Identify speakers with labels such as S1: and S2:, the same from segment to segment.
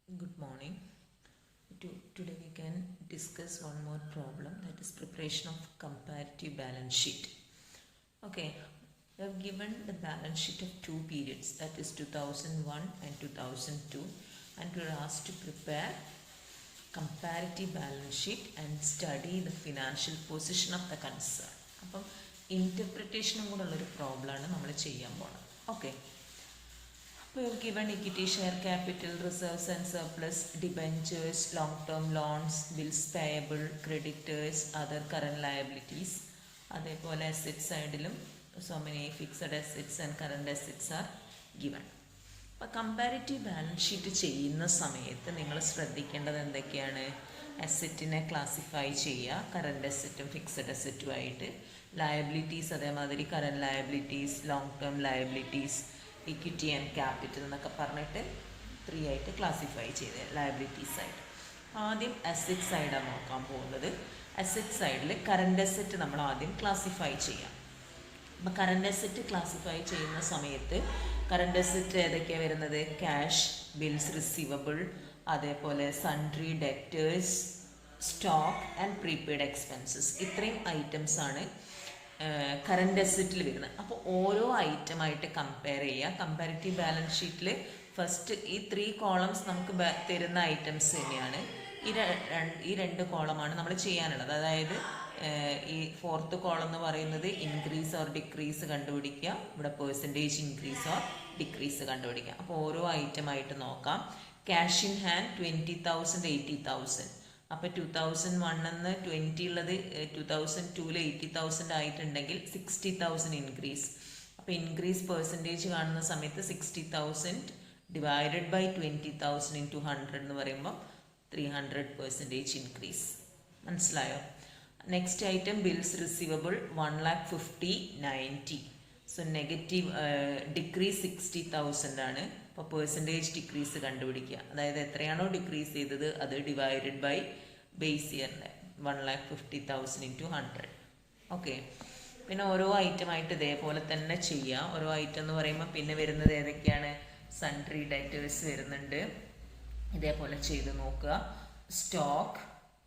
S1: Good morning. Today we can discuss one more problem, that is preparation of comparative balance sheet. Okay, we have given the balance sheet of two periods, that is 2001 and 2002, and we are asked to prepare comparative balance sheet and study the financial position of the concern. അപ്പം ഇൻ്റർപ്രിറ്റേഷനും കൂടെ ഉള്ളൊരു പ്രോബ്ലമാണ് നമ്മൾ ചെയ്യാൻ പോകുന്നത്. Okay, we have given equity, share capital, reserves and surplus, debentures, long-term loans, bills payable, creditors, other current liabilities. അതേപോലെ asset സൈഡിലും so many fixed assets and current assets are given. അപ്പോൾ കമ്പാരിറ്റീവ് ബാലൻസ് ഷീറ്റ് ചെയ്യുന്ന സമയത്ത് നിങ്ങൾ ശ്രദ്ധിക്കേണ്ടത് എന്തൊക്കെയാണ്? അസറ്റിനെ classify ചെയ്യുക, current അസറ്റും fixed അസറ്റുമായിട്ട്. Liabilities അതേമാതിരി current liabilities, long term liabilities, equity and capital എന്നൊക്കെ പറഞ്ഞിട്ട് 3 ആയിട്ട് ക്ലാസിഫൈ ചെയ്ത് ലയബിലിറ്റി സൈഡ്. ആദ്യം അസറ്റ് സൈഡാണ് നോക്കാൻ പോകുന്നത്. അസറ്റ് സൈഡിൽ കറണ്ട് അസറ്റ് നമ്മൾ ആദ്യം ക്ലാസിഫൈ ചെയ്യാം. അപ്പോൾ കറണ്ട് അസറ്റ് ക്ലാസിഫൈ ചെയ്യുന്ന സമയത്ത് കറണ്ട് അസറ്റ് ഏതൊക്കെയാണ് വരുന്നത്? ക്യാഷ്, ബിൽസ് റിസീവബിൾ, അതേപോലെ sundry debtors, stock and prepaid expenses. ഇത്രയും ഐറ്റംസാണ് കറണ്ട് അസറ്റിൽ വരുന്നത്. അപ്പോൾ ഓരോ ഐറ്റമായിട്ട് കമ്പയർ ചെയ്യുക. കമ്പാരിറ്റീവ് ബാലൻസ് ഷീറ്റിൽ ഫസ്റ്റ് ഈ 3 കോളംസ് നമുക്ക് തരുന്ന ഐറ്റംസ് തന്നെയാണ്. ഈ രണ്ട് കോളമാണ് നമ്മൾ ചെയ്യാനുള്ളത്. അതായത് ഈ 4th കോളം എന്ന് പറയുന്നത് ഇൻക്രീസ് ഓർ ഡിക്രീസ് കണ്ടുപിടിക്കുക, ഇവിടെ പെർസെൻറ്റേജ് ഇൻക്രീസ് ഓർ ഡിക്രീസ് കണ്ടുപിടിക്കുക. അപ്പോൾ ഓരോ ഐറ്റമായിട്ട് നോക്കാം. Cash in hand 20,000 80,000. അപ്പോൾ 2001 20 ഉള്ളത് 2002 80,000 ആയിട്ടുണ്ടെങ്കിൽ 60,000 ഇൻക്രീസ്. അപ്പോൾ ഇൻക്രീസ് പെർസെൻറ്റേജ് കാണുന്ന സമയത്ത് 60,000 ഡിവൈഡഡ് ബൈ 20,000 ഇൻറ്റു 100 എന്ന് പറയുമ്പോൾ 300% ഇൻക്രീസ്. മനസ്സിലായോ? Next item bills receivable 1,50,90. So negative decrease 60,000 ആണ്. അപ്പോൾ പെർസെൻറ്റേജ് ഡിക്രീസ് കണ്ടുപിടിക്കുക. അതായത് എത്രയാണോ ഡിക്രീസ് ചെയ്തത് അത് ഡിവൈഡഡ് ബൈ ബേസ് ഇയറിൻ്റെ 1,50,000 ഇൻറ്റു 100. ഓക്കെ, പിന്നെ ഓരോ ഐറ്റമായിട്ട് ഇതേപോലെ തന്നെ ചെയ്യുക. ഓരോ ഐറ്റം എന്ന് പറയുമ്പോൾ പിന്നെ വരുന്നത് ഏതൊക്കെയാണ്? സൺട്രി ഡെറ്റേഴ്സ് വരുന്നുണ്ട്. ഇതേപോലെ ചെയ്ത് നോക്കുക. Stock,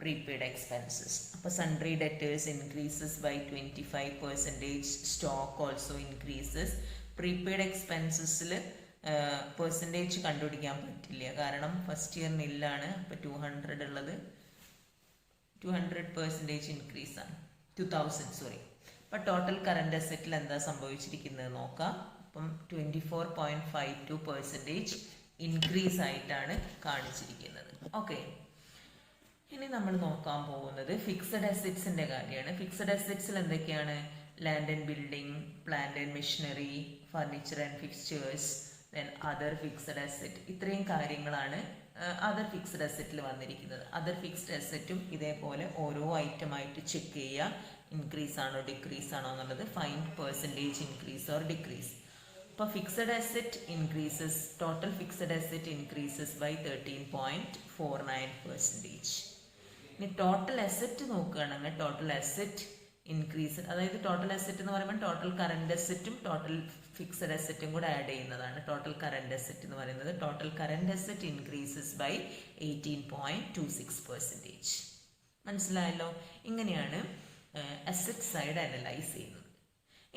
S1: prepaid expenses. അപ്പോൾ sundry debtors increases by 25%. Stock also increases. Prepaid എക്സ്പെൻസസിൽ പെർസെൻറ്റേജ് കണ്ടുപിടിക്കാൻ പറ്റില്ല, കാരണം ഫസ്റ്റ് ഇയർ നില്ലാണ്. അപ്പോൾ 200 ഉള്ളത് 200% ഇൻക്രീസാണ്. 2000 അപ്പോൾ ടോട്ടൽ കറണ്ട് അസറ്റിൽ എന്താ സംഭവിച്ചിരിക്കുന്നത് നോക്കാം. അപ്പം 24.52% ഇൻക്രീസ് ആയിട്ടാണ് കാണിച്ചിരിക്കുന്നത്. ഓക്കെ, ഇനി നമ്മൾ നോക്കാൻ പോകുന്നത് ഫിക്സഡ് അസറ്റ്സിൻ്റെ കാര്യമാണ്. ഫിക്സഡ് അസറ്റ്സിൽ എന്തൊക്കെയാണ്? Land and building, plant and machinery, furniture and fixtures, then other fixed asset. ഇത്രയും കാര്യങ്ങളാണ് അതർ ഫിക്സഡ് അസറ്റിൽ വന്നിരിക്കുന്നത്. അതർ ഫിക്സ്ഡ് അസറ്റും ഇതേപോലെ ഓരോ ഐറ്റമായിട്ട് ചെക്ക് ചെയ്യുക. ഇൻക്രീസ് ആണോ ഡിക്രീസ് ആണോ എന്നുള്ളത്. Find percentage increase or decrease. അപ്പോൾ fixed asset increases, total fixed asset increases by 13.49%. ഇനി ടോട്ടൽ അസറ്റ് നോക്കുകയാണെങ്കിൽ ടോട്ടൽ അസറ്റ് ഇൻക്രീസ്, അതായത് ടോട്ടൽ അസറ്റ് എന്ന് പറയുമ്പോൾ ടോട്ടൽ കറണ്ട് അസറ്റും ടോട്ടൽ ഫിക്സഡ് അസറ്റും കൂടെ ആഡ് ചെയ്യുന്നതാണ് ടോട്ടൽ കറണ്ട് അസറ്റ് എന്ന് പറയുന്നത്. Total current asset increases by 18.26%. മനസ്സിലായല്ലോ? ഇങ്ങനെയാണ് അസറ്റ് സൈഡ് അനലൈസ് ചെയ്യുന്നത്.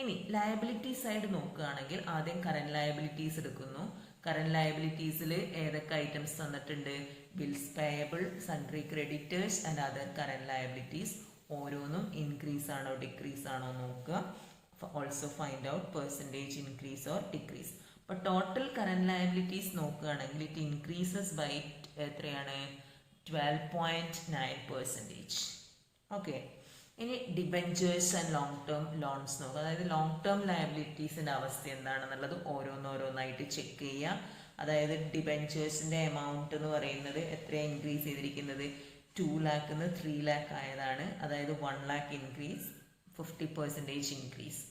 S1: ഇനി ലയബിലിറ്റി സൈഡ് നോക്കുകയാണെങ്കിൽ ആദ്യം കറന്റ് ലയബിലിറ്റീസ് എടുക്കുന്നു. കറന്റ് ലയബിലിറ്റീസിൽ ഏതൊക്കെ ഐറ്റംസ് തന്നിട്ടുണ്ട്? Bills payable, sundry creditors and other current liabilities. ഓരോന്നും ഇൻക്രീസ് ആണോ ഡിക്രീസ് ആണോ നോക്കുക. Also find out percentage increase or decrease. അപ്പോൾ ടോട്ടൽ കറന്റ് ലയബിലിറ്റീസ് നോക്കുകയാണെങ്കിൽ ഇറ്റ് ഇൻക്രീസസ് ബൈ എത്രയാണ്? 12.9%. ഓക്കെ, ഇനി debentures and long term loans നോക്കുക. അതായത് ലോങ് ടേം ലയബിലിറ്റീസിൻ്റെ അവസ്ഥ എന്താണെന്നുള്ളത് ഓരോന്നോരോന്നായിട്ട് ചെക്ക് ചെയ്യുക. അതായത് ഡിബെഞ്ചേഴ്സിൻ്റെ എമൗണ്ട് എന്ന് പറയുന്നത് എത്രയാണ് ഇൻക്രീസ് ചെയ്തിരിക്കുന്നത്? 2 lakh 3 lakh ആയതാണ്. അതായത് 1 lakh ഇൻക്രീസ്, 50% ഇൻക്രീസ്.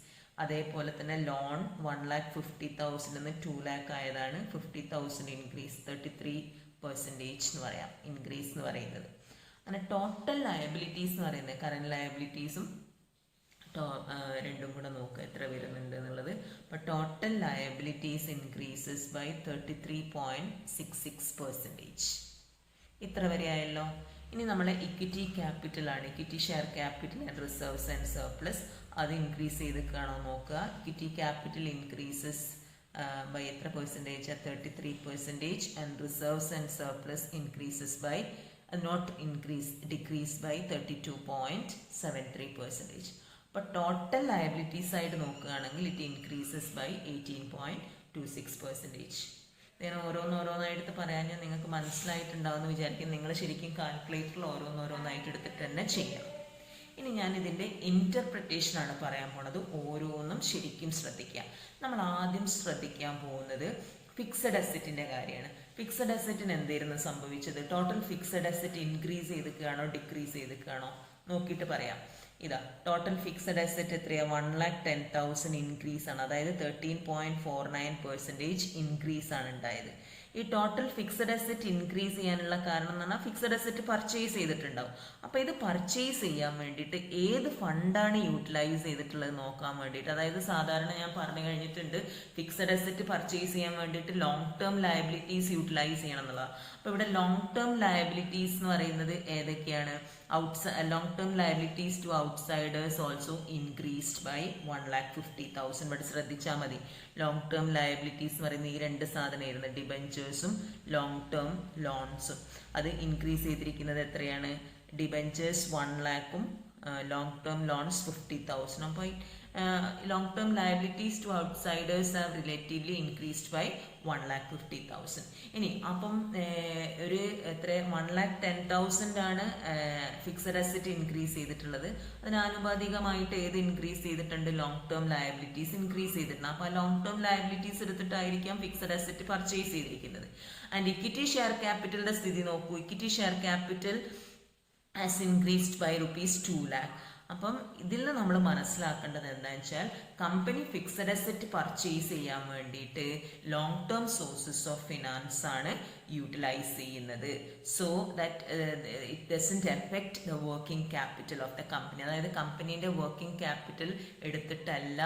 S1: അതേപോലെ തന്നെ ലോൺ 1,50,000 2 lakh ആയതാണ്. 50,000 ഇൻക്രീസ്, 33% എന്ന് പറയാം ഇൻക്രീസ് എന്ന് പറയുന്നത്. അങ്ങനെ ടോട്ടൽ ലയബിലിറ്റീസ് എന്ന് പറയുന്നത് കറന്റ് ലയബിലിറ്റീസും രണ്ടും കൂടെ നോക്കുക എത്ര വരുന്നുണ്ട് എന്നുള്ളത്. അപ്പോൾ ടോട്ടൽ ലയബിലിറ്റീസ് ഇൻക്രീസസ് ബൈ 33.66%. ഇത്ര വരെ ആയല്ലോ. ഇനി നമ്മളെ ഇക്വിറ്റി ക്യാപിറ്റലാണ്, equity share capital and reserves and surplus. അത് ഇൻക്രീസ് ചെയ്തിട്ടാണോ നോക്കുക. ഇക്വിറ്റി ക്യാപിറ്റൽ ഇൻക്രീസസ് by എത്ര percentage, 33%, and reserves and surplus increases by decrease by 32.73%. അപ്പോൾ ടോട്ടൽ ലയബിലിറ്റി സൈഡ് നോക്കുകയാണെങ്കിൽ ഇറ്റ് ഇൻക്രീസസ് ബൈ 18.26%. ഞാൻ ഓരോന്നായിട്ട് പറയാൻ നിങ്ങൾക്ക് മനസ്സിലായിട്ടുണ്ടാവുമെന്ന് വിചാരിക്കും. നിങ്ങൾ ശരിക്കും കാൽക്കുലേറ്ററിൽ ഓരോന്നായിട്ട് എടുത്തിട്ട് തന്നെ ചെയ്യാം. ഇനി ഞാൻ ഇതിൻ്റെ ഇൻ്റർപ്രിട്ടേഷനാണ് പറയാൻ പോണത്. ഓരോന്നും ശരിക്കും ശ്രദ്ധിക്കുക. നമ്മൾ ആദ്യം ശ്രദ്ധിക്കാൻ പോകുന്നത് ഫിക്സഡ് അസറ്റിൻ്റെ കാര്യമാണ്. ഫിക്സഡ് അസറ്റിന് എന്തായിരുന്നു സംഭവിച്ചത്? ടോട്ടൽ ഫിക്സഡ് അസറ്റ് ഇൻക്രീസ് ചെയ്തിരിക്കുകയാണോ ഡിക്രീസ് ചെയ്തിരിക്കുകയാണോ നോക്കിയിട്ട് പറയാം. ഇതാ ടോട്ടൽ ഫിക്സഡ് അസറ്റ് എത്രയാണ്? 1,10,000 ഇൻക്രീസ് ആണ്. അതായത് 13.49% ഇൻക്രീസ് ആണ് ഉണ്ടായത്. ഈ ടോട്ടൽ ഫിക്സഡ് അസറ്റ് ഇൻക്രീസ് ചെയ്യാനുള്ള കാരണം എന്ന് പറഞ്ഞാൽ ഫിക്സഡ് അസറ്റ് പർച്ചേസ് ചെയ്തിട്ടുണ്ടാവും. അപ്പോൾ ഇത് പർച്ചേസ് ചെയ്യാൻ വേണ്ടിയിട്ട് ഏത് ഫണ്ടാണ് യൂട്ടിലൈസ് ചെയ്തിട്ടുള്ളത് നോക്കാൻ വേണ്ടിയിട്ട്, അതായത് സാധാരണ ഞാൻ പറഞ്ഞു കഴിഞ്ഞിട്ടുണ്ട് ഫിക്സഡ് അസറ്റ് പർച്ചേസ് ചെയ്യാൻ വേണ്ടിയിട്ട് ലോങ് ടേം ലയബിലിറ്റീസ് യൂട്ടിലൈസ് ചെയ്യണം എന്നുള്ളതാണ്. അപ്പോൾ ഇവിടെ ലോങ് ടേം ലയബിലിറ്റീസ് എന്ന് പറയുന്നത് ഏതൊക്കെയാണ്? long term liabilities to outsiders also increased by 1,50,000. ഇവിടെ ശ്രദ്ധിച്ചാൽ മതി. ലോങ് ടേം ലയബിലിറ്റീസ് എന്ന് പറയുന്ന ഈ രണ്ട് സാധനമായിരുന്നു, ഡിബഞ്ചേഴ്സും ലോങ് ടേം ലോൺസും. അത് ഇൻക്രീസ് ചെയ്തിരിക്കുന്നത് എത്രയാണ്? ഡിബഞ്ചേഴ്സ് 1 lakhും ലോങ് ടേം ലോൺസ് 50,000. അപ്പോൾ long term liabilities to outsiders have relatively increased by 1,50,000. ഇനി അപ്പം ഒരു എത്ര 1,10,000 ആണ് ഫിക്സഡ് അസറ്റ് ഇൻക്രീസ് ചെയ്തിട്ടുള്ളത്. അതിനാനുപാതികമായിട്ട് ഏത് ഇൻക്രീസ് ചെയ്തിട്ടുണ്ട്? ലോങ് ടേം ലയബിലിറ്റീസ് ഇൻക്രീസ് ചെയ്തിട്ടുണ്ട്. അപ്പോൾ ആ ലോങ് ടേം ലയബിലിറ്റീസ് എടുത്തിട്ടായിരിക്കാം ഫിക്സഡ് അസറ്റ് പർച്ചേസ് ചെയ്തിരിക്കുന്നത്. ആൻഡ് ഇക്വിറ്റി ഷെയർ ക്യാപിറ്റലിന്റെ സ്ഥിതി നോക്കൂ. Equity share capital has increased by rupees 2 lakh. അപ്പം ഇതിൽ നിന്ന് നമ്മൾ മനസ്സിലാക്കേണ്ടത് എന്താണെന്ന് വെച്ചാൽ കമ്പനി ഫിക്സഡ് അസറ്റ് പർച്ചേസ് ചെയ്യാൻ വേണ്ടിയിട്ട് long term sources of finance ആണ് യൂട്ടിലൈസ് ചെയ്യുന്നത്. So that it doesn't effect the working capital of the company. അതായത് കമ്പനീൻ്റെ വർക്കിംഗ് ക്യാപിറ്റൽ എടുത്തിട്ടല്ല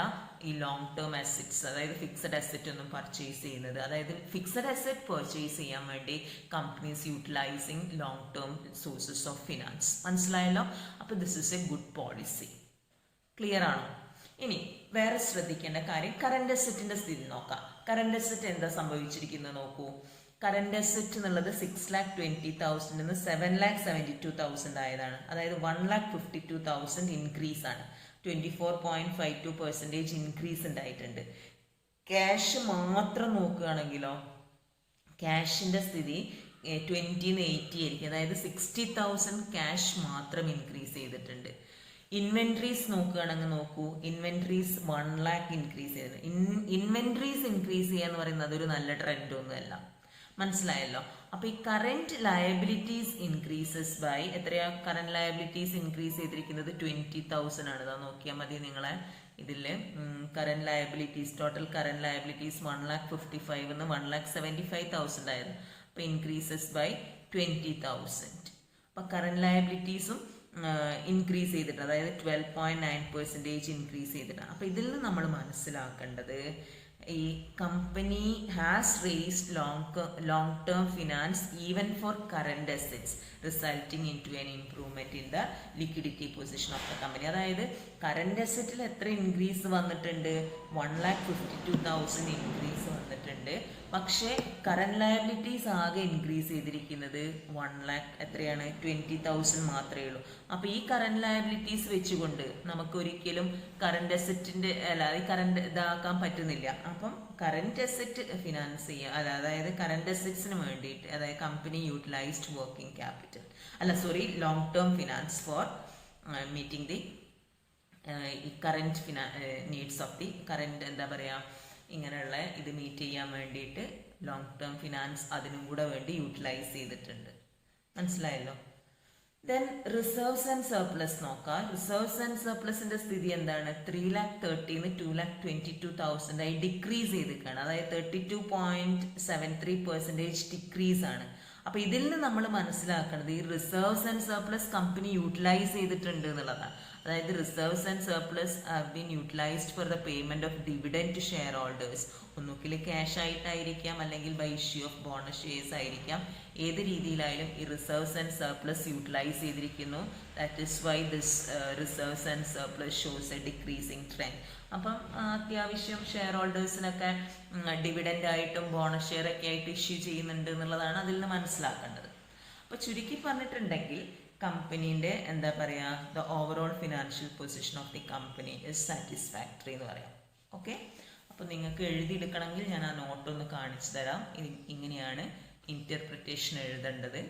S1: ഈ ലോങ് ടേം അസറ്റ്സ്, അതായത് ഫിക്സഡ് അസറ്റ് ഒന്നും പർച്ചേസ് ചെയ്യുന്നത്. അതായത് ഫിക്സഡ് അസറ്റ് പർച്ചേസ് ചെയ്യാൻ വേണ്ടി companies utilising long term sources of finance. മനസ്സിലായല്ലോ? അപ്പോൾ this is A good policy. Clear ആണോ? ഇനി വേറെ ശ്രദ്ധിക്കേണ്ട കാര്യം കറന്റ് അസറ്റിന്റെ സ്ഥിതി നോക്കാം. കറന്റ് അസറ്റ് എന്താ സംഭവിച്ചിരിക്കുന്നത് നോക്കൂ. കറന്റ് അസറ്റ് എന്നുള്ളത് 6,20,000 നിന്ന് 7,72,000 ആയതാണ്. അതായത് 1,52,000 ഇൻക്രീസ് ആണ്. 24.52% ഇൻക്രീസ് ഉണ്ടായിട്ടുണ്ട്. ക്യാഷ് മാത്രം നോക്കുകയാണെങ്കിലോ ക്യാഷിന്റെ സ്ഥിതി 20-80 ആയിരിക്കും. അതായത് 60,000 ക്യാഷ് മാത്രം ഇൻക്രീസ് ചെയ്തിട്ടുണ്ട്. ഇൻവെന്ററീസ് നോക്കുകയാണെങ്കിൽ നോക്കൂ, ഇൻവെന്ററീസ് 1 lakh ഇൻക്രീസ് ചെയ്തിട്ടുണ്ട്. ഇൻവെന്ററീസ് ഇൻക്രീസ് ചെയ്യുക എന്ന് പറയുന്നത് അതൊരു നല്ല ട്രെൻഡ് ഒന്നുമല്ല. മനസ്സിലായല്ലോ? അപ്പൊ ഈ കറന്റ് ലയബിലിറ്റീസ് ഇൻക്രീസസ് ബൈ എത്രയാ? കറന്റ് ലയബിലിറ്റീസ് ഇൻക്രീസ് ചെയ്തിരിക്കുന്നത് 20,000 ആണ്. അതാ നോക്കിയാൽ മതി നിങ്ങളെ ഇതില്. Current liabilities total current liabilities 1,55,000 എന്ന് 1,75,000 ആയിരുന്നു. അപ്പൊ ഇൻക്രീസസ് ബൈ 20,000. അപ്പൊ കറന്റ് ലയബിലിറ്റീസും ഇൻക്രീസ് ചെയ്തിട്ടുണ്ട്. അതായത് 12.9% ഇൻക്രീസ് ചെയ്തിട്ടുണ്ട്. അപ്പൊ ഇതിൽ നിന്ന് നമ്മൾ മനസ്സിലാക്കേണ്ടത് ഈ company has raised long term finance even for current assets resulting in to an improvement in the liquidity position of the company. അതായത് കറന്റ് അസറ്റിൽ എത്ര ഇൻക്രീസ് വന്നിട്ടുണ്ട്? 1,52,000 ഇൻക്രീസ് വന്നിട്ടുണ്ട്. പക്ഷേ കറന്റ് ലയബിലിറ്റീസ് ആകെ ഇൻക്രീസ് ചെയ്തിരിക്കുന്നത് 1 lakh എത്രയാണ്? 20,000 മാത്രമേ ഉള്ളൂ. അപ്പൊ ഈ കറന്റ് ലയബിലിറ്റീസ് വെച്ചുകൊണ്ട് നമുക്ക് ഒരിക്കലും കറന്റ് അസറ്റിന്റെ ഈ കറന്റ് ഇതാക്കാൻ പറ്റുന്നില്ല. അപ്പം കറന്റ് അസറ്റ് ഫിനാൻസ് ചെയ്യുക, അതായത് കറന്റ് അസറ്റ്സിന് വേണ്ടിയിട്ട്, അതായത് company utilised working capital long term finance for meeting the current needs of the current എന്താ പറയുക ഇങ്ങനെയുള്ള ഇത് മീറ്റ് ചെയ്യാൻ വേണ്ടിയിട്ട് ലോങ് ടേം ഫിനാൻസ് അതിനും കൂടെ വേണ്ടി യൂട്ടിലൈസ് ചെയ്തിട്ടുണ്ട്. മനസ്സിലായല്ലോ? ദെൻ റിസർവ്സ് ആൻഡ് സർപ്ലസ് നോക്കാം. റിസർവ്സ് ആൻഡ് സർപ്ലസിന്റെ സ്ഥിതി എന്താണ്? 3,30,000 2,22,000 ആയി ഡിക്രീസ് ചെയ്തിരിക്കുകയാണ്. അതായത് 32.73% ഡിക്രീസ് ആണ്. അപ്പൊ ഇതിൽ നിന്ന് നമ്മൾ മനസ്സിലാക്കുന്നത് ഈ reserves and surplus company utilise ചെയ്തിട്ടുണ്ട് എന്നുള്ളതാണ്. അതായത് reserves and surplus have been utilised for the payment of dividend to share holders. ഒന്നുകിൽ ക്യാഷ് ആയിട്ടായിരിക്കാം, അല്ലെങ്കിൽ by issue of bonus shares ആയിരിക്കാം. ഏത് രീതിയിലായാലും ഈ റിസർവ്സ് ആൻഡ് സർപ്ലസ് യൂട്ടിലൈസ് ചെയ്തിരിക്കുന്നു. That is why this reserves and surplus shows a decreasing trend. അപ്പം അത്യാവശ്യം ഷെയർ ഹോൾഡേഴ്സിനൊക്കെ ഡിവിഡൻഡ് ആയിട്ടും ബോണസ് ഷെയർ ഒക്കെ ആയിട്ട് ഇഷ്യൂ ചെയ്യുന്നുണ്ട് എന്നുള്ളതാണ് അതിൽ നിന്ന് മനസ്സിലാക്കേണ്ടത്. അപ്പോൾ ചുരുക്കി പറഞ്ഞിട്ടുണ്ടെങ്കിൽ കമ്പനീൻ്റെ എന്താ പറയുക, the overall financial position of the company is satisfactory എന്ന് പറയാം. ഓക്കെ, അപ്പോൾ നിങ്ങൾക്ക് എഴുതിയെടുക്കണമെങ്കിൽ ഞാൻ ആ നോട്ടൊന്ന് കാണിച്ചു തരാം. ഇങ്ങനെയാണ് ഇൻ്റർപ്രിറ്റേഷൻ എഴുതേണ്ടത്.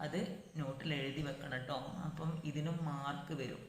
S1: അത് നോട്ടിൽ എഴുതി വെക്കണം കേട്ടോ. അപ്പം ഇതിനും മാർക്ക് വരും.